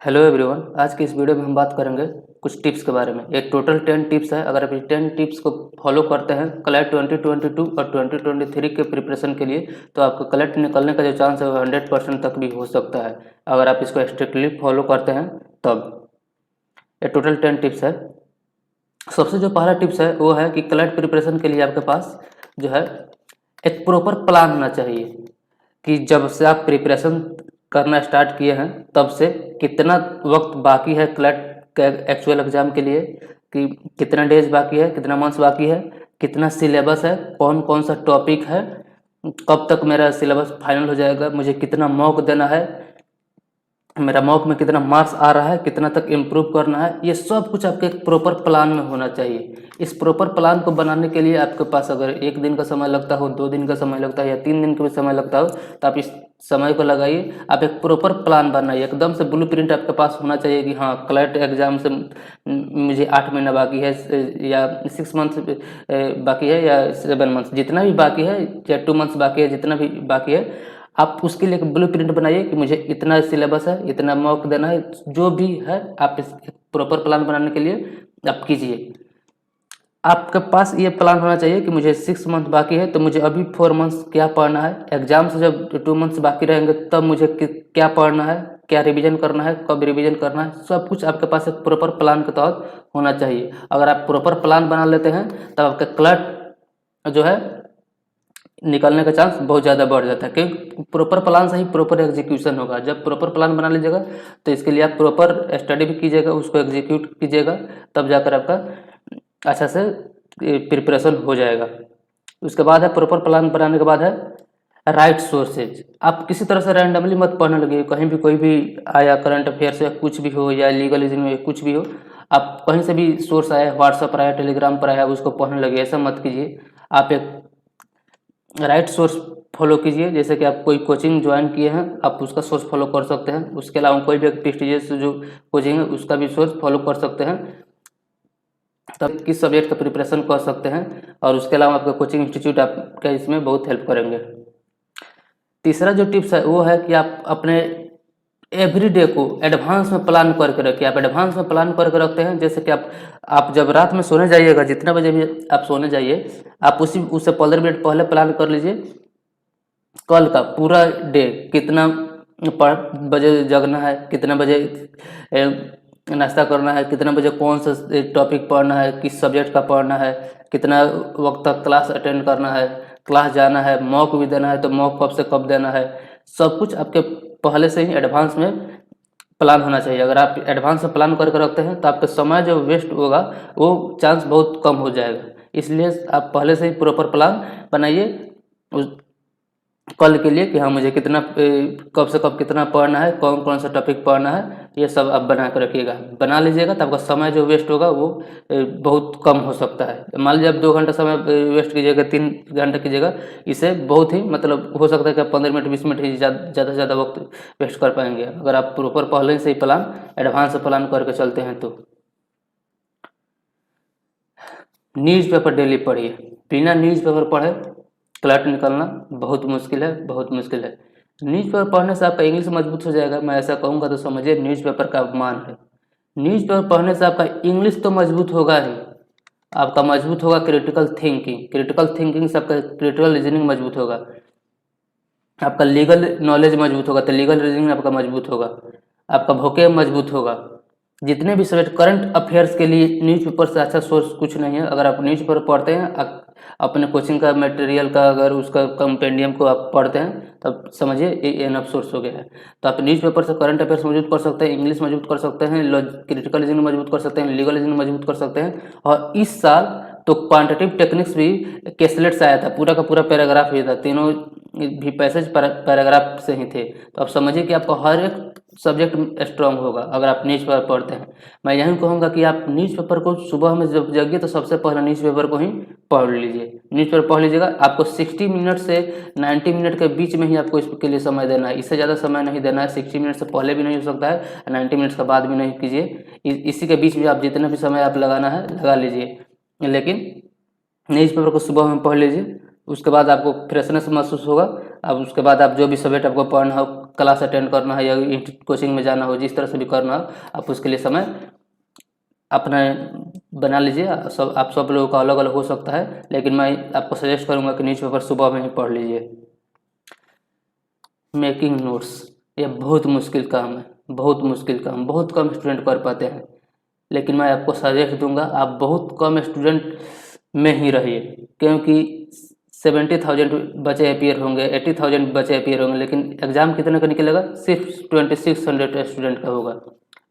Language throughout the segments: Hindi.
Hello everyone. आज की इस वीडियो में हम बात करेंगे कुछ टिप्स के बारे में। एक टोटल 10 टिप्स है। अगर आप ये 10 टिप्स को फॉलो करते हैं क्लैट 2022 और 2023 के प्रिपरेशन के लिए, तो आपको क्लैट निकलने का जो चांस है वो 100% तक भी हो सकता है, अगर आप इसको स्ट्रिक्टली फॉलो करते हैं तब। ये टोटल 10 टिप्स है। सबसे जो पहला टिप्स है वो है कि क्लैट प्रिपरेशन के लिए आपके पास जो है एक प्रॉपर प्लान होना चाहिए कि जब से आप प्रिपरेशन करना स्टार्ट किए हैं तब से कितना वक्त बाकी है क्लैट के एक्चुअल एग्ज़ाम के लिए, कि कितना डेज बाकी है, कितना मंथ्स बाकी है, कितना सिलेबस है, कौन कौन सा टॉपिक है, कब तक मेरा सिलेबस फाइनल हो जाएगा, मुझे कितना मॉक देना है, मेरा मॉक में कितना मार्क्स आ रहा है, कितना तक इम्प्रूव करना है। ये सब कुछ आपके एक प्रॉपर प्लान में होना चाहिए। इस प्रॉपर प्लान को बनाने के लिए आपके पास अगर 1 दिन का समय लगता हो, 2 दिन का समय लगता है या 3 दिन का भी समय लगता हो, तो आप इस समय को लगाइए। आप एक प्रॉपर प्लान बनाइए, एकदम से ब्लूप्रिंट आपके पास होना चाहिए कि हाँ, क्लैट एग्जाम से मुझे 8 महीना बाकी है या 6 मंथ्स बाकी है या 7 मंथ्स, जितना भी बाकी है या 2 मंथ्स बाकी है, जितना भी बाकी है, आप उसके लिए एक ब्लूप्रिंट बनाइए कि मुझे इतना सिलेबस है, इतना मॉक देना है, जो भी है आप इस प्रॉपर प्लान बनाने के लिए आप कीजिए। आपके पास ये प्लान होना चाहिए कि मुझे 6 मंथ बाकी है तो मुझे अभी 4 मंथ्स क्या पढ़ना है, एग्जाम से जब 2 मंथ्स बाकी रहेंगे तब मुझे क्या पढ़ना है, क्या रिवीजन करना है, कब रिवीजन करना है, सब कुछ आपके पास एक प्रॉपर प्लान के तहत होना चाहिए। अगर आप प्रॉपर प्लान बना लेते हैं तब आपका क्लर्ट जो है निकलने का चांस बहुत ज़्यादा बढ़ जाता है, क्योंकि प्रॉपर प्लान से ही प्रॉपर एग्जीक्यूशन होगा। जब प्रॉपर प्लान बना लीजिएगा तो इसके लिए आप प्रॉपर स्टडी भी कीजिएगा, उसको एग्जीक्यूट कीजिएगा, तब जाकर आपका अच्छा से प्रिपरेशन हो जाएगा। उसके बाद है प्रॉपर प्लान बनाने के बाद है राइट सोर्सेज। आप किसी तरह से रैंडमली मत पढ़ने लगे, कहीं भी कोई भी आया करंट अफेयर्स या कुछ भी हो या लीगल रीजन में कुछ भी हो, आप कहीं से भी सोर्स आया, व्हाट्सअप पर आया, टेलीग्राम पर आया, उसको पढ़ने लगे, ऐसा मत कीजिए। आप एक राइट सोर्स फॉलो कीजिए। जैसे कि आप कोई कोचिंग ज्वाइन किए हैं, आप उसका सोर्स फॉलो कर सकते हैं। उसके अलावा कोई भी प्रेस्टिजियस जो कोचिंग है उसका भी सोर्स फॉलो कर सकते हैं, तब किस सब्जेक्ट का प्रिपरेशन कर सकते हैं। और उसके अलावा आपका कोचिंग इंस्टीट्यूट आपका इसमें बहुत हेल्प करेंगे। तीसरा जो टिप्स है वो है कि आप अपने एवरीडे को एडवांस में प्लान करके रखिए। आप एडवांस में प्लान करके रखते हैं, जैसे कि आप जब रात में सोने जाइएगा, जितने बजे भी आप सोने जाइए, आप उससे 15 मिनट पहले प्लान कर लीजिए कल का पूरा डे, कितना बजे जगना है, कितना बजे नाश्ता करना है, कितना बजे कौन सा टॉपिक पढ़ना है, किस सब्जेक्ट का पढ़ना है, कितना वक्त तक क्लास अटेंड करना है, क्लास जाना है, मॉक भी देना है तो मॉक कब से कब देना है, सब कुछ आपके पहले से ही एडवांस में प्लान होना चाहिए। अगर आप एडवांस में प्लान करके रखते हैं तो आपका समय जो वेस्ट होगा वो चांस बहुत कम हो जाएगा। इसलिए आप पहले से ही प्रॉपर प्लान बनाइए उस कल के लिए कि हाँ, मुझे कितना कब से कब कितना पढ़ना है, कौन कौन सा टॉपिक पढ़ना है, ये सब आप बना कर रखिएगा। बना लीजिएगा तो आपका समय जो वेस्ट होगा वो बहुत कम हो सकता है। मान लीजिए आप 2 घंटा समय वेस्ट कीजिएगा, 3 घंटा कीजिएगा, इससे बहुत ही मतलब हो सकता है कि आप 15 मिनट 20 मिनट ही ज़्यादा से ज़्यादा वक्त वेस्ट कर पाएंगे, अगर आप प्रॉपर पहले से ही प्लान एडवांस प्लान करके चलते हैं तो। न्यूज़पेपर डेली पढ़िए। बिना न्यूज़पेपर पढ़े क्लर्क निकलना बहुत मुश्किल है, बहुत मुश्किल है। न्यूज़पेपर पढ़ने से आपका इंग्लिश मजबूत हो जाएगा, मैं ऐसा कहूँगा तो समझिए न्यूज़पेपर का अपमान है। न्यूज़पेपर पढ़ने से आपका इंग्लिश तो मजबूत होगा ही, आपका मजबूत होगा क्रिटिकल थिंकिंग। क्रिटिकल थिंकिंग से आपका क्रिटिकल रीजनिंग मजबूत होगा, आपका लीगल नॉलेज मजबूत होगा तो लीगल रीजनिंग आपका मजबूत होगा, आपका वोकेब मजबूत होगा। जितने भी सब्जेक्ट करंट अफेयर्स के लिए न्यूज़पेपर से अच्छा सोर्स कुछ नहीं है। अगर आप न्यूज़पेपर पढ़ते हैं, अपने कोचिंग का मटेरियल का अगर उसका कंपेंडियम को आप पढ़ते हैं, तब समझिए ये एनफ सोर्स हो गया है। तो आप न्यूज़पेपर से करंट अफेयर्स मजबूत कर सकते हैं, इंग्लिश मजबूत कर सकते हैं, क्रिटिकल रीजनिंग मजबूत कर सकते हैं, लीगल रीजनिंग मजबूत कर सकते हैं। और इस साल तो क्वांटिटेटिव टेक्निक्स भी केसलेट से आया था, पूरा का पूरा पैराग्राफ ही था, तीनों भी पैसेज पैराग्राफ से ही थे। तो आप समझिए कि आपका हर एक सब्जेक्ट स्ट्रांग होगा अगर आप न्यूज़पेपर पढ़ते हैं। मैं यही कहूँगा कि आप न्यूज़पेपर को सुबह में जब जगिए तो सबसे पहले न्यूज़पेपर को ही पढ़ लीजिए। न्यूज़पेपर पढ़ लीजिएगा। आपको 60 मिनट से 90 मिनट के बीच में ही आपको इसके लिए समय देना है, इससे ज़्यादा समय नहीं देना है। 60 मिनट से पहले भी नहीं हो सकता है, 90 मिनट के बाद भी नहीं कीजिए। इसी के बीच में आप जितना भी समय आप लगाना है लगा लीजिए, लेकिन न्यूज़पेपर को सुबह में पढ़ लीजिए। उसके बाद आपको फ्रेशनेस महसूस होगा। अब उसके बाद आप जो भी सब्जेक्ट आपको पढ़ना हो, क्लास अटेंड करना है या कोचिंग में जाना हो, जिस तरह से भी करना हो, आप उसके लिए समय अपना बना लीजिए। आप सब लोगों का अलग अलग हो सकता है, लेकिन मैं आपको सजेस्ट करूंगा कि न्यूज़पेपर सुबह में ही पढ़ लीजिए। मेकिंग नोट्स, ये बहुत मुश्किल काम है, बहुत मुश्किल काम, बहुत कम स्टूडेंट कर पाते हैं, लेकिन मैं आपको सजेस्ट दूंगा आप बहुत कम स्टूडेंट में ही रहिए, क्योंकि 70,000 बच्चे अपीयर होंगे, 80,000 बच्चे अपीयर होंगे, लेकिन एग्ज़ाम कितने का निकलेगा? सिर्फ 2600 स्टूडेंट का होगा।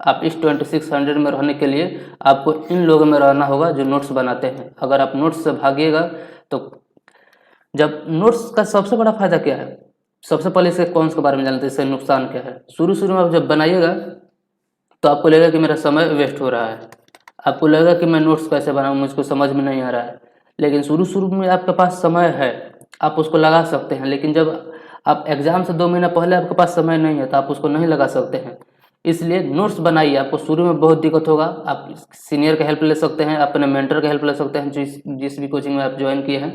आप इस 2600 में रहने के लिए आपको इन लोगों में रहना होगा जो नोट्स बनाते हैं। अगर आप नोट्स से भागिएगा तो जब नोट्स का सबसे बड़ा फायदा क्या है, सबसे पहले इसके कौन के बारे में जानते हैं, इससे नुकसान क्या है। शुरू में आप जब बनाइएगा तो आपको लगेगा कि मेरा समय वेस्ट हो रहा है, आपको लगेगा कि मैं नोट्स कैसे बनाऊँ, मुझको समझ में नहीं आ रहा है। लेकिन शुरू में आपके पास समय है, आप उसको लगा सकते हैं, लेकिन जब आप एग्ज़ाम से 2 महीना पहले आपके पास समय नहीं है तो आप उसको नहीं लगा सकते हैं। इसलिए नोट्स बनाइए। आपको शुरू में बहुत दिक्कत होगा, आप सीनियर का हेल्प ले सकते हैं, अपने मेंटर का हेल्प ले सकते हैं, जिस भी कोचिंग में आप ज्वाइन किए हैं,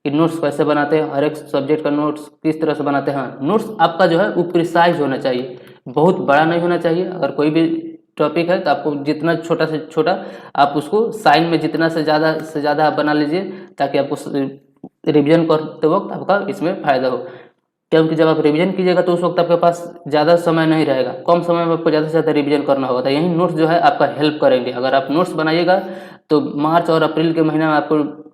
कि नोट्स कैसे बनाते हैं, हर एक सब्जेक्ट का नोट्स किस तरह से बनाते हैं। नोट्स आपका जो है वो प्रिसाइज होना चाहिए, बहुत बड़ा नहीं होना चाहिए। अगर कोई भी टॉपिक है तो आपको जितना छोटा से छोटा आप उसको साइन में जितना से ज़्यादा आप बना लीजिए, ताकि आपको रिवीजन करते वक्त आपका इसमें फ़ायदा हो। क्योंकि जब आप रिवीजन कीजिएगा तो उस वक्त आपके पास ज़्यादा समय नहीं रहेगा, कम समय में आपको ज़्यादा से ज़्यादा रिवीजन करना होगा। तो यही नोट्स जो है आपका हेल्प करेंगे। अगर आप नोट्स बनाइएगा तो मार्च और अप्रैल के महीने में आपको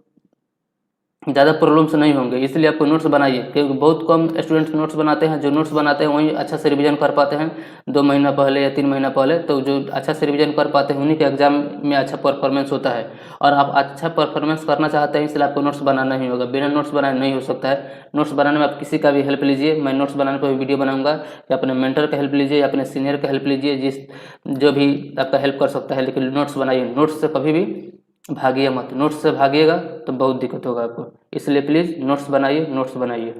ज़्यादा प्रॉब्लम्स नहीं होंगे। इसलिए आपको नोट्स बनाइए, क्योंकि बहुत कम स्टूडेंट्स नोट्स बनाते हैं। जो नोट्स बनाते हैं वही अच्छा से रिवीजन कर पाते हैं 2 महीना पहले या 3 महीना पहले। तो जो अच्छा से रिवीजन कर पाते हैं उन्हीं के एग्जाम में अच्छा परफॉर्मेंस होता है। और आप अच्छा परफॉर्मेंस करना चाहते हैं, इसलिए आपको नोट्स बनाना ही होगा। बिना नोट्स बनाए नहीं हो सकता है। नोट्स बनाने में आप किसी का भी हेल्प लीजिए, मैं नोट्स बनाने पर भी वीडियो बनाऊंगा, या अपने मेंटर का हेल्प लीजिए या अपने सीनियर का हेल्प लीजिए, जो भी आपका हेल्प कर सकता है। लेकिन नोट्स बनाइए, नोट्स से कभी भी भागिए मत। नोट्स से भागिएगा तो बहुत दिक्कत होगा आपको। इसलिए प्लीज़ नोट्स बनाइए, नोट्स बनाइए।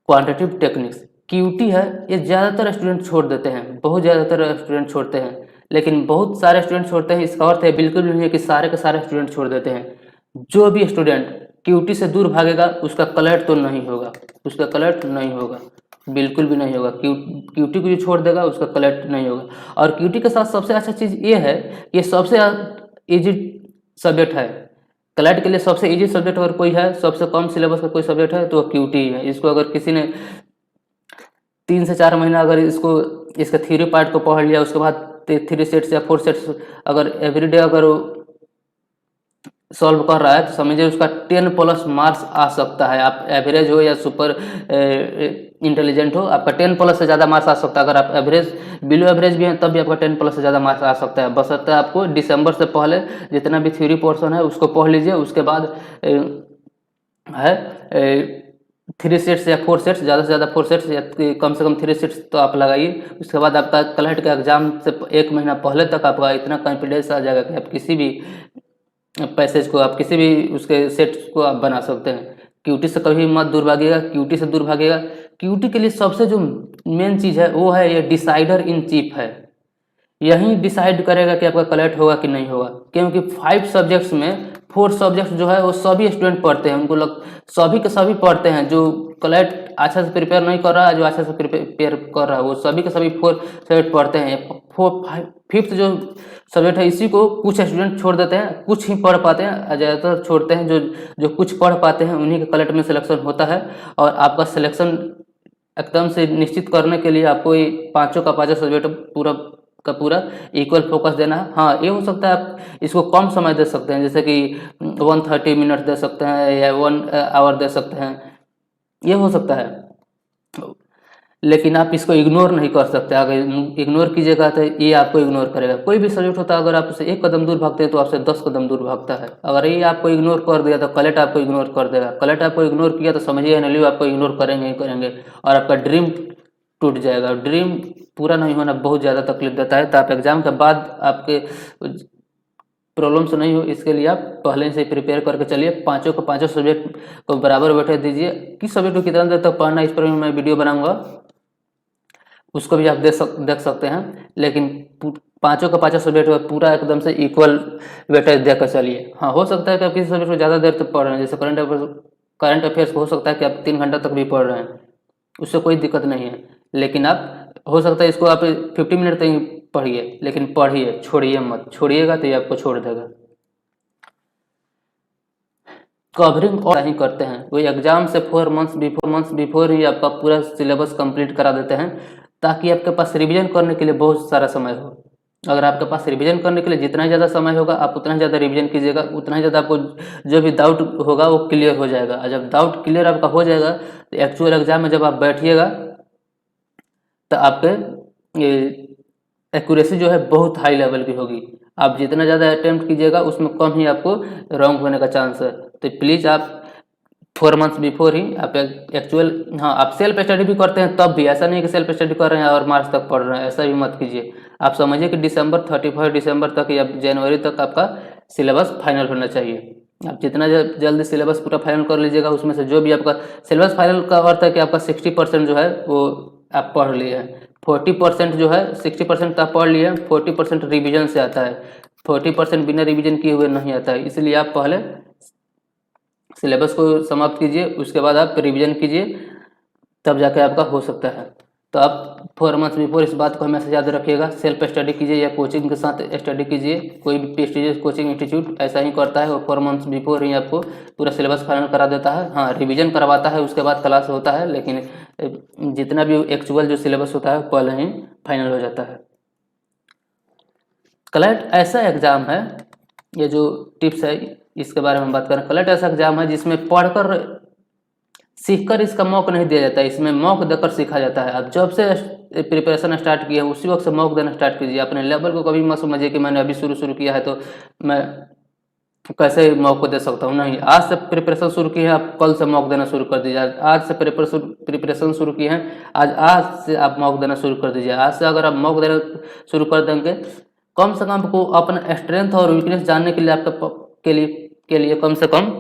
क्वांटिटेटिव टेक्निक्स, क्यूटी है, ये ज़्यादातर स्टूडेंट छोड़ देते हैं, बहुत ज़्यादातर स्टूडेंट छोड़ते हैं, लेकिन बहुत सारे स्टूडेंट छोड़ते हैं। इसका अर्थ है बिल्कुल भी नहीं है कि सारे के सारे स्टूडेंट छोड़ देते हैं। जो भी स्टूडेंट क्यूटी से दूर भागेगा उसका कलर्ट तो नहीं होगा, उसका कलर्ट नहीं होगा, बिल्कुल भी नहीं होगा। क्यूटी को जो छोड़ देगा उसका कलेक्ट नहीं होगा। और क्यूटी के साथ सबसे अच्छा चीज़ ये है कि सबसे इजी सब्जेक्ट है। कलेक्ट के लिए सबसे इजी सब्जेक्ट अगर कोई है, सबसे कम सिलेबस का कोई सब्जेक्ट है तो क्यूटी है। इसको अगर किसी ने 3 से 4 महीना अगर इसका थ्योरी पार्ट को पढ़ लिया, उसके बाद 3 सेट्स या 4 सेट्स अगर एवरीडे अगर सॉल्व कर रहा है तो समझिए उसका 10+ मार्क्स आ सकता है। आप एवरेज हो या सुपर इंटेलिजेंट हो, आपका 10+ से ज़्यादा मार्क्स आ सकता है। अगर आप एवरेज बिलो एवरेज भी हैं तब भी आपका 10+ से ज़्यादा मार्क्स आ सकता है। बशर्ते आपको दिसंबर से पहले जितना भी थ्योरी पोर्शन है उसको पढ़ लीजिए। उसके बाद है 3 सेट्स या 4 सेट्स, ज़्यादा से ज़्यादा 4 सेट्स या कम से कम 3 सेट्स तो आप लगाइए। उसके बाद आपका क्लैट का एग्जाम से 1 महीना पहले तक आपका इतना कॉन्फिडेंस आ जाएगा कि आप किसी भी पैसेज को, आप किसी भी उसके सेट्स को आप बना सकते हैं। क्यूटी से कभी मत दूर भागिएगा, क्यूटी से दूर भागिएगा। क्यूटी के लिए सबसे जो मेन चीज़ है वो है ये डिसाइडर इन चीफ है। यही डिसाइड करेगा कि आपका कलेक्ट होगा कि नहीं होगा। क्योंकि 5 सब्जेक्ट्स में 4 सब्जेक्ट्स जो है वो सभी स्टूडेंट पढ़ते हैं, उनको सभी के सभी पढ़ते हैं। जो कलेक्ट अच्छा से प्रिपेयर नहीं कर रहा है, जो अच्छा से प्रिपेयर कर रहा है, वो सभी के सभी 4 सब्जेक्ट पढ़ते हैं। 5th जो सब्जेक्ट है इसी को कुछ स्टूडेंट छोड़ देते हैं, कुछ ही पढ़ पाते हैं, ज़्यादातर छोड़ते हैं। जो कुछ पढ़ पाते हैं उन्हीं के कलेक्ट में सिलेक्शन होता है। और आपका सिलेक्शन एकदम से निश्चित करने के लिए आपको ये पाँचों का पाँचों सब्जेक्ट पूरा का पूरा इक्वल फोकस देना है। हाँ, ये हो सकता है आप इसको कम समय दे सकते हैं, जैसे कि 130 मिनट दे सकते हैं या 1 आवर दे सकते हैं, ये हो सकता है। लेकिन आप इसको इग्नोर नहीं कर सकते। अगर इग्नोर कीजिएगा तो ये आपको इग्नोर करेगा। कोई भी सब्जेक्ट होता है, अगर आप उसे 1 कदम दूर भागते हैं तो आपसे 10 कदम दूर भागता है। अगर ये आपको इग्नोर कर दिया तो कलेक्ट आपको इग्नोर कर देगा। कलेक्ट आपको इग्नोर किया तो समझिए एनएलयू आपको इग्नोर करेंगे ही करेंगे, और आपका ड्रीम टूट जाएगा। ड्रीम पूरा नहीं होना बहुत ज़्यादा तकलीफ देता है। तो आप एग्ज़ाम के बाद आपके प्रॉब्लम्स नहीं हो, इसके लिए आप पहले से प्रिपेयर करके चलिए। पाँचों के पाँचों सब्जेक्ट को बराबर बैठे दीजिए। किस सब्जेक्ट को कितना देर तक पढ़ना है इस पर मैं वीडियो बनाऊंगा, उसको भी आप देख सकते हैं। लेकिन पाँचों का पाँचों सब्जेक्ट में पूरा एकदम से इक्वल वेटेज देकर चलिए। हाँ, हो सकता है कि आप किसी सब्जेक्ट को ज़्यादा देर तक पढ़ रहे हैं, जैसे करंट अफेयर्स हो सकता है कि आप 3 घंटा तक भी पढ़ रहे हैं, उससे कोई दिक्कत नहीं है। लेकिन आप हो सकता है इसको आप 50 मिनट तक पढ़िए, लेकिन पढ़िए, छोड़िए मत। छोड़िएगा तो ये आपको छोड़ देगा। कवरिंग और ही करते हैं, वो एग्जाम से 4 मंथ्स बिफोर ही आपका पूरा सिलेबस कंप्लीट करा देते हैं, ताकि आपके पास रिवीजन करने के लिए बहुत सारा समय हो। अगर आपके पास रिवीजन करने के लिए जितना ज़्यादा समय होगा, आप उतना ज़्यादा रिवीजन कीजिएगा, उतना ज़्यादा आपको जो भी डाउट होगा वो क्लियर हो जाएगा। और जब डाउट क्लियर आपका हो जाएगा तो एक्चुअल एग्जाम में जब आप बैठिएगा तो आपके ये एक्यूरेसी जो है बहुत हाई लेवल की होगी। आप जितना ज़्यादा अटेम्प्ट कीजिएगा उसमें कम ही आपको रॉन्ग होने का चांस है। तो प्लीज़ आप 4 मंथ्स बिफोर ही आप एक्चुअल, हाँ आप सेल्फ स्टडी भी करते हैं तब भी, ऐसा नहीं कि सेल्फ स्टडी कर रहे हैं और मार्च तक पढ़ रहे हैं, ऐसा भी मत कीजिए। आप समझिए कि 31 दिसंबर तक या जनवरी तक आपका सिलेबस फाइनल होना चाहिए। आप जितना जल्दी सिलेबस पूरा फाइनल कर लीजिएगा, उसमें से जो भी आपका सिलेबस फाइनल का अर्थ है कि आपका 60% जो है वो आप पढ़ लिए हैं। 40% जो है, 60% तो आप पढ़ लिए, 40% रिवीजन से आता है, 40% बिना रिवीजन किए हुए नहीं आता है। इसलिए आप पहले सिलेबस को समाप्त कीजिए, उसके बाद आप रिवीजन कीजिए, तब जाकर आपका हो सकता है। तो आप 4 मंथ्स बिफोर इस बात को हमेशा याद रखिएगा। सेल्फ स्टडी कीजिए या कोचिंग के साथ स्टडी कीजिए। कोई भी प्रेस्टिजियस कोचिंग इंस्टीट्यूट ऐसा ही करता है, वो 4 मंथ्स बिफोर ही आपको पूरा सिलेबस फाइनल करा देता है। हाँ रिवीजन करवाता है, उसके बाद क्लास होता है, लेकिन जितना भी एक्चुअल जो सिलेबस होता है पहले ही फाइनल हो जाता है। क्लैट ऐसा एग्ज़ाम है, ये जो टिप्स है इसके बारे में बात करें। क्लैट ऐसा एग्जाम है जिसमें पढ़कर सीखकर इसका मॉक नहीं दिया जाता है, इसमें मॉक देकर सीखा जाता है। आप जब से प्रिपरेशन स्टार्ट किए उसी वक्त से मॉक देना स्टार्ट कीजिए। अपने लेवल को कभी मत समझिए कि मैंने अभी शुरू किया है तो मैं कैसे मॉक को दे सकता हूँ, नहीं। आज से प्रिपरेशन शुरू की है, आप कल से मॉक देना शुरू कर दीजिए। आज से प्रिपरेशन शुरू की है, आज से आप मॉक देना शुरू कर दीजिए। आज से अगर आप मॉक देना शुरू कर देंगे, कम से कम को अपना स्ट्रेंथ और वीकनेस जानने के लिए आपका के लिए कम से कम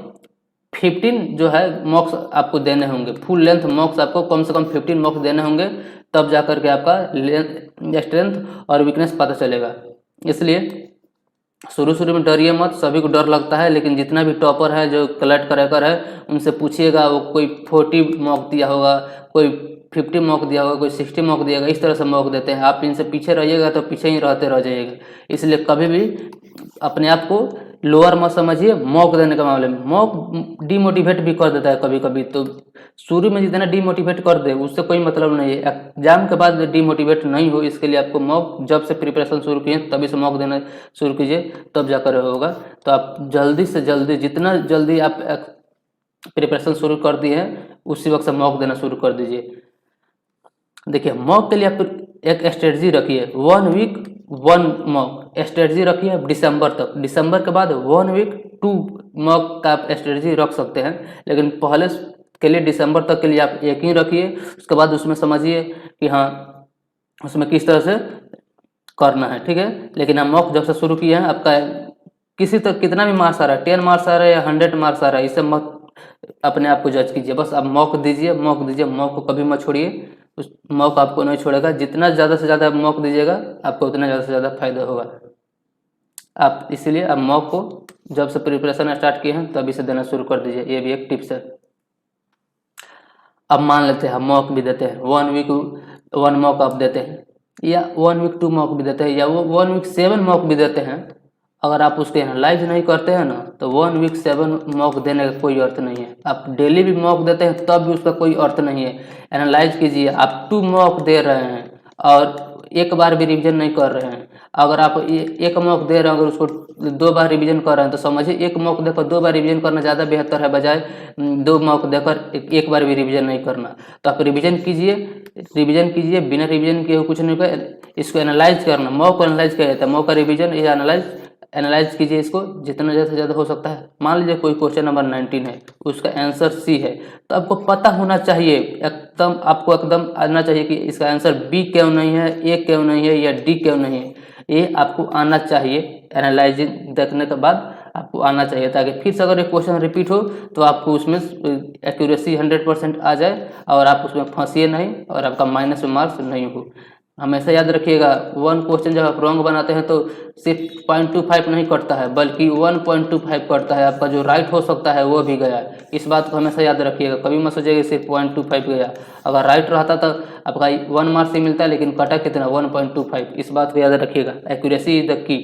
15 जो है मॉक्स आपको देने होंगे। फुल लेंथ मॉक्स आपको कम से कम 15 मॉक्स देने होंगे, तब जाकर के आपका स्ट्रेंथ और वीकनेस पता चलेगा। इसलिए शुरू में डरिए मत, सभी को डर लगता है, लेकिन जितना भी टॉपर है जो क्लैट क्रैकर है उनसे पूछिएगा, वो कोई 40 मॉक दिया होगा, कोई 50 मॉक दिया होगा, कोई 60 मॉक दिएगा, इस तरह से मॉक देते हैं। आप इनसे पीछे रहिएगा तो पीछे ही रहते रह जाइएगा। इसलिए कभी भी अपने आप को लोअर मत समझिए। मॉक देने के मामले में मॉक डिमोटिवेट भी कर देता है कभी कभी, तो शुरू में जितना डिमोटिवेट कर दे उससे कोई मतलब नहीं है। एग्जाम के बाद डिमोटिवेट नहीं हो, इसके लिए आपको मॉक जब से प्रिपरेशन शुरू किए तभी से मॉक देना शुरू कीजिए, तब जाकर होगा। तो आप जल्दी से जल्दी, जितना जल्दी आप प्रिपरेशन शुरू कर दिए हैं उसी वक्त से मॉक देना शुरू कर दीजिए। देखिए मॉक के लिए आप एक स्ट्रेटजी रखिए, 1 वीक 1 मॉक स्ट्रेटजी रखिए दिसंबर तक। दिसंबर के बाद 1 वीक 2 मॉक का आप स्ट्रेटजी रख सकते हैं, लेकिन पहले के लिए दिसंबर तक के लिए आप एक ही रखिए। उसके बाद उसमें समझिए कि हाँ उसमें किस तरह से करना है, ठीक है। लेकिन आप मॉक जब से शुरू किए हैं, आपका किसी तक कितना भी मार्क्स आ रहा है, 10 मार्क्स आ रहा है या 100 मार्क्स आ रहा है, इससे मत अपने आप को जज कीजिए। बस आप मॉक दीजिए, मॉक को कभी मत छोड़िए। उस मॉक आपको नहीं छोड़ेगा। जितना ज़्यादा से ज़्यादा मॉक दीजिएगा आपको उतना ज़्यादा से ज़्यादा फायदा होगा। आप इसीलिए आप मॉक को जब से प्रिपरेशन स्टार्ट किए हैं तभी से देना शुरू कर दीजिए, ये भी एक टिप्स है। अब मान लेते हैं मॉक भी देते हैं, 1 वीक 1 मॉक आप देते हैं, या 1 वीक 2 मॉक भी देते हैं, या वो 1 वीक 7 मॉक भी देते हैं। अगर आप उसको एनालाइज नहीं करते हैं ना, तो 1 वीक 7 मॉक देने का कोई अर्थ नहीं है। आप डेली भी मॉक देते हैं तब भी उसका कोई अर्थ नहीं है। एनालाइज कीजिए, आप 2 मॉक दे रहे हैं और एक बार भी रिवीजन नहीं कर रहे हैं। अगर आप एक मॉक दे रहे हैं, अगर उसको 2 बार रिवीजन कर रहे हैं, तो समझिए एक मॉक देकर 2 बार रिवीजन करना ज़्यादा बेहतर है, बजाय 2 मॉक देकर एक बार भी रिवीजन नहीं करना। तो आप रिवीजन कीजिए, बिना रिवीजन किए कुछ नहीं कर, इसको एनालाइज करना। मॉक को एनालाइज किया जाता है, मॉक का रिवीजन या एनालाइज कीजिए इसको जितना ज़्यादा से ज़्यादा हो सकता है। मान लीजिए कोई क्वेश्चन नंबर 19 है, उसका आंसर सी है, तो आपको पता होना चाहिए, आपको एकदम आना चाहिए कि इसका आंसर बी क्यों नहीं है, ए क्यों नहीं है, या डी क्यों नहीं है। ये आपको आना चाहिए, एनालाइजिंग देखने के बाद आपको आना चाहिए, ताकि फिर से अगर एक क्वेश्चन रिपीट हो तो आपको उसमें एक्यूरेसी 100% आ जाए और आप उसमें फंसिए नहीं और आपका माइनस में मार्क्स नहीं हो। हमेशा याद रखिएगा, 1 क्वेश्चन जब आप रॉन्ग बनाते हैं तो सिर्फ 0.25 नहीं कटता है, बल्कि 1.25 कटता है। आपका जो राइट हो सकता है वो भी गया। इस बात को हमेशा याद रखिएगा, कभी मत सोचिएगा सिर्फ 0.25 गया। अगर राइट रहता तो आपका 1 मार्क्स ही मिलता है, लेकिन कटा कितना, 1.25। इस बात को याद रखिएगा। Accuracy is the key.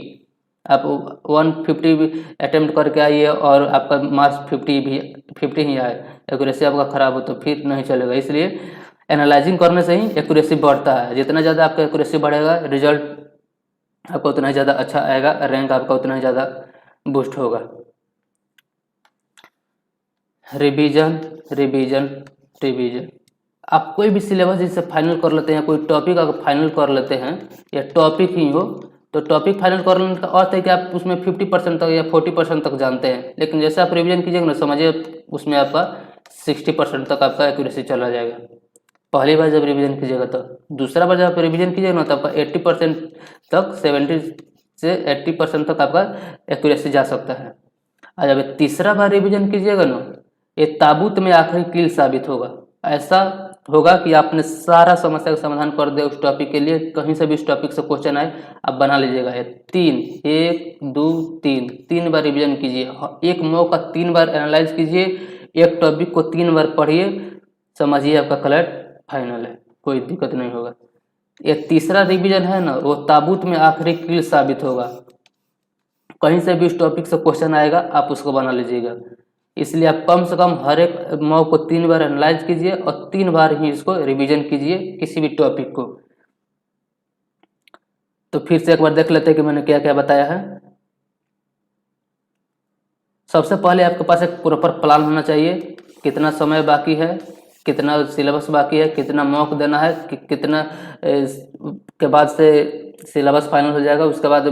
आप 150 भी अटेम्प्ट करके आइए और आपका मार्क्स 50 ही आए, एक्यूरेसी आपका ख़राब हो तो फिर नहीं चलेगा। इसलिए एनालाइजिंग करने से ही एक्यूरेसी बढ़ता है। जितना ज़्यादा आपका एक्यूरेसी बढ़ेगा, रिजल्ट आपका उतना ही ज़्यादा अच्छा आएगा, रैंक आपका उतना ही ज़्यादा बूस्ट होगा। Revision revision revision. आप कोई भी सिलेबस जिससे फाइनल कर लेते हैं, कोई टॉपिक अगर फाइनल कर लेते हैं या टॉपिक ही हो, तो टॉपिक फाइनल कर लेने का अर्थ है कि आप उसमें 50% तक या 40% तक जानते हैं। लेकिन जैसे आप रिवीजन कीजिएगा ना, समझिए उसमें आपका 60% तक आपका एक्यूरेसी चला जाएगा। पहली बार जब रिवीजन कीजिएगा तो, दूसरा बार जब आप रिवीजन कीजिएगा ना, तो आपका 80% तक, 70 से 80% तक आपका एक्यूरेसी जा सकता है। और जब तीसरा बार रिवीजन कीजिएगा ना, ये ताबूत में आखिरी कील साबित होगा। ऐसा होगा कि आपने सारा समस्या का समाधान कर दिया उस टॉपिक के लिए। कहीं से भी इस टॉपिक से क्वेश्चन आए आप बना लीजिएगा। ये 1 2 3 बार रिवीजन कीजिए। एक मौका 3 बार एनालाइज कीजिए, एक टॉपिक को 3 बार पढ़िए, समझिए आपका क्लैट फाइनल है, कोई दिक्कत नहीं होगा। ये तीसरा रिवीजन है ना, वो ताबूत में आखिरी कील साबित होगा। कहीं से भी इस टॉपिक से क्वेश्चन आएगा आप उसको बना लीजिएगा। इसलिए आप कम से कम हर एक मॉक को 3 बार एनालाइज कीजिए और 3 बार ही इसको रिवीजन कीजिए, किसी भी टॉपिक को। तो फिर से एक बार देख लेते हैं कि मैंने क्या क्या बताया है। सबसे पहले आपके पास एक प्रॉपर प्लान होना चाहिए, कितना समय बाकी है, कितना सिलेबस बाकी है, कितना मॉक देना है, कितना के बाद से सिलेबस फाइनल हो जाएगा। उसके बाद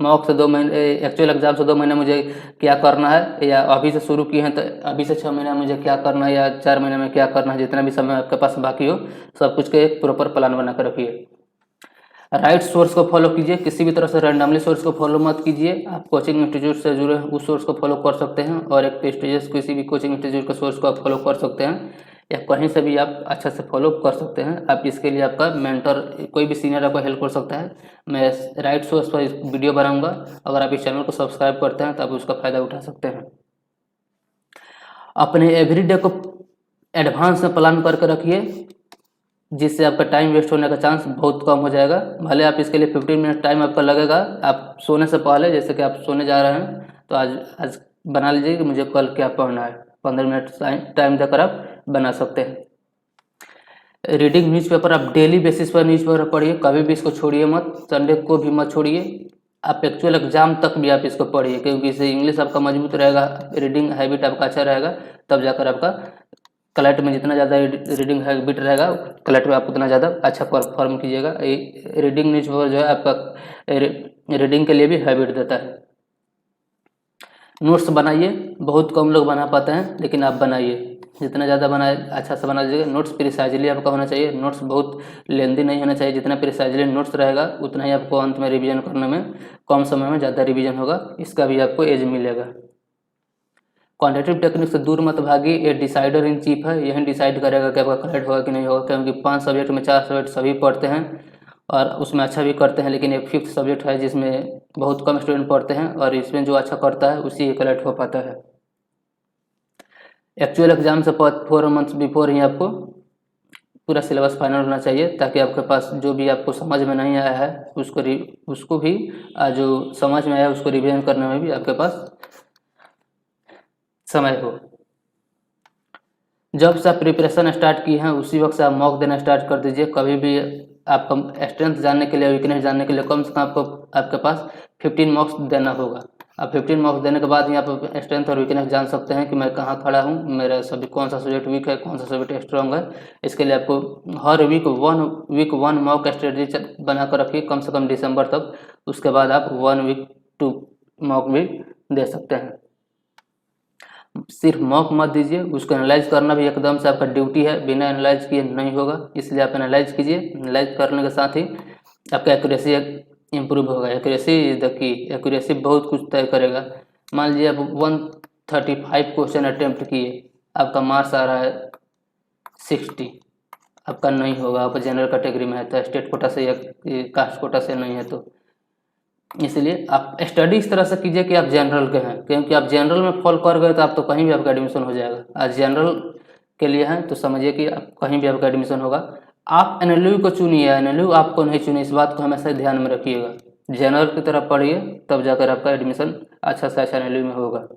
मॉक से 2 महीने, एक्चुअल एग्जाम से 2 महीने मुझे क्या करना है, या अभी से शुरू किए हैं तो अभी से 6 महीने मुझे क्या करना है, या 4 महीने में क्या करना है। जितना भी समय आपके पास बाकी हो, सब कुछ के एक प्रॉपर प्लान बना कर रखिए। राइट सोर्स को फॉलो कीजिए, किसी भी तरह से रैंडमली सोर्स को फॉलो मत कीजिए। आप कोचिंग इंस्टीट्यूट से जुड़े हैं उस सोर्स को फॉलो कर सकते हैं, और एक प्रेस्टिजियस किसी भी कोचिंग इंस्टीट्यूट के सोर्स को आप फॉलो कर सकते हैं, या कहीं से भी आप अच्छा से फॉलो कर सकते हैं। आप इसके लिए आपका मेंटर, कोई भी सीनियर आपको हेल्प कर सकता है। मैं राइट सोर्स पर वीडियो बनाऊंगा, अगर आप इस चैनल को सब्सक्राइब करते हैं तो आप उसका फ़ायदा उठा सकते हैं। अपने एवरीडे को एडवांस में प्लान करके रखिए, जिससे आपका टाइम वेस्ट होने का चांस बहुत कम हो जाएगा। भले आप इसके लिए 15 मिनट टाइम आपका लगेगा, आप सोने से पहले, जैसे कि आप सोने जा रहे हैं तो आज बना लीजिए कि मुझे कल क्या पढ़ना है। 15 मिनट टाइम देकर आप बना सकते हैं। रीडिंग न्यूज़पेपर, आप डेली बेसिस पर न्यूज़पेपर पढ़िए, कभी भी इसको छोड़िए मत, संडे को भी मत छोड़िए। आप एक्चुअल एग्जाम तक भी आप इसको पढ़िए, क्योंकि इससे इंग्लिश आपका मजबूत रहेगा, रीडिंग हैबिट आपका अच्छा रहेगा, तब जाकर आपका क्लैट में जितना ज़्यादा रीडिंग हैबिट रहेगा, क्लैट में आप उतना ज़्यादा अच्छा परफॉर्म कीजिएगा। रीडिंग न्यूज़पेपर जो है आपका रीडिंग के लिए भी हैबिट देता है। नोट्स बनाइए, बहुत कम लोग बना पाते हैं, लेकिन आप बनाइए, जितना ज़्यादा बनाए अच्छा से बना लीजिएगा। नोट्स प्रिसाइजली आपका होना चाहिए, नोट्स बहुत लेंदी नहीं होना चाहिए। जितना प्रिसाइजली नोट्स रहेगा उतना ही आपको अंत में रिवीजन करने में कम समय में ज़्यादा रिवीजन होगा, इसका भी आपको एज मिलेगा। क्वांटिटेटिव टेक्निक से दूर मत भागिए, ये डिसाइडर इन चीफ है, यही डिसाइड करेगा कि आपका क्रेडिट होगा कि नहीं होगा। क्योंकि 5 सब्जेक्ट में 4 सब्जेक्ट सभी पढ़ते हैं और उसमें अच्छा भी करते हैं, लेकिन एक 5th सब्जेक्ट है जिसमें बहुत कम स्टूडेंट पढ़ते हैं, और इसमें जो अच्छा करता है उसी ही क्रेडिट हो पाता है। एक्चुअल एग्जाम से 4 मंथ्स बिफोर ही आपको पूरा सिलेबस फाइनल होना चाहिए, ताकि आपके पास जो भी आपको समझ में नहीं आया है उसको भी जो समझ में आया उसको रिवीजन करने में भी आपके पास समय हो। जब से आप प्रिपरेशन स्टार्ट की हैं उसी वक्त से आप मॉक देना स्टार्ट कर दीजिए। कभी भी आपका स्ट्रेंथ जानने के लिए, वीकनेस जानने के लिए कम से कम आपके पास 15 मॉक्स देना होगा। अब 15 मॉक्स देने के बाद ही आप स्ट्रेंथ और वीकनेस जान सकते हैं कि मैं कहाँ खड़ा हूँ, मेरा सभी कौन सा सब्जेक्ट वीक है, कौन सा सब्जेक्ट स्ट्रॉन्ग है। इसके लिए आपको हर वीक वन मॉक स्ट्रेटजी बना कर रखिए, कम से कम दिसंबर तक। उसके बाद आप 1 वीक 2 मॉक भी दे सकते हैं। सिर्फ मॉक मत दीजिए, उसको एनालाइज करना भी एकदम से आपका ड्यूटी है, बिना एनालाइज किए नहीं होगा। इसलिए आप एनालाइज कीजिए, एनालाइज करने के साथ ही आपका एक्यूरेसी इम्प्रूव होगा। Accuracy is the key, accuracy बहुत कुछ तय करेगा। मान लीजिए आप 135 क्वेश्चन अटेम्प्ट किए, आपका मार्क्स आ रहा है 60, आपका नहीं होगा, आप जनरल कैटेगरी में है तो, स्टेट कोटा से या कास्ट कोटा से नहीं है तो। इसलिए आप स्टडी इस तरह से कीजिए कि आप जनरल के हैं, क्योंकि आप जनरल में फॉल कर गए तो आप तो कहीं भी आपका एडमिशन हो जाएगा। आज जनरल के लिए हैं तो समझिए कि आप कहीं भी आपका एडमिशन होगा। आप एनएलयू को चुनिए, एनएलयू आपको नहीं चुनिए, इस बात को हमेशा ध्यान में रखिएगा। जनरल की तरफ पढ़िए, तब जाकर आपका एडमिशन अच्छा से अच्छा एनएलयू में होगा।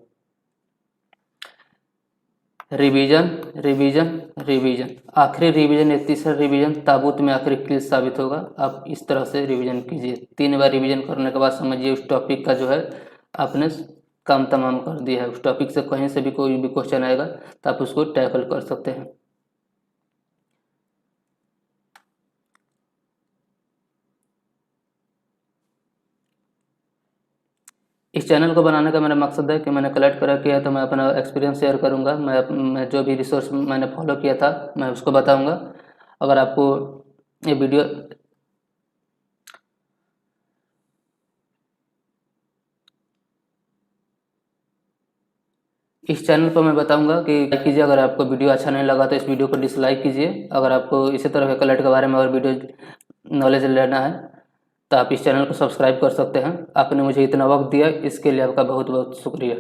रिवीजन रिवीजन रिवीजन, आखिरी रिवीजन या तीसरा रिवीजन ताबूत में आखिरी कील साबित होगा। आप इस तरह से रिवीजन कीजिए। 3 बार रिवीजन करने के बाद समझिए उस टॉपिक का जो है आपने काम तमाम कर दिया है। उस टॉपिक से कहीं से भी कोई भी क्वेश्चन आएगा तो आप उसको टैकल कर सकते हैं। इस चैनल को बनाने का मेरा मकसद है कि मैंने कलेक्ट करा किया तो मैं अपना एक्सपीरियंस शेयर करूंगा। मैं जो भी रिसोर्स मैंने फॉलो किया था मैं उसको बताऊंगा। अगर आपको ये वीडियो इस चैनल पर मैं बताऊंगा कि कीजिए, अगर आपको वीडियो अच्छा नहीं लगा तो इस वीडियो को डिसलाइक कीजिए। अगर आपको इसी तरह के कलेक्ट के बारे में और वीडियो नॉलेज लेना है तो आप इस चैनल को सब्सक्राइब कर सकते हैं। आपने मुझे इतना वक्त दिया, इसके लिए आपका बहुत बहुत शुक्रिया।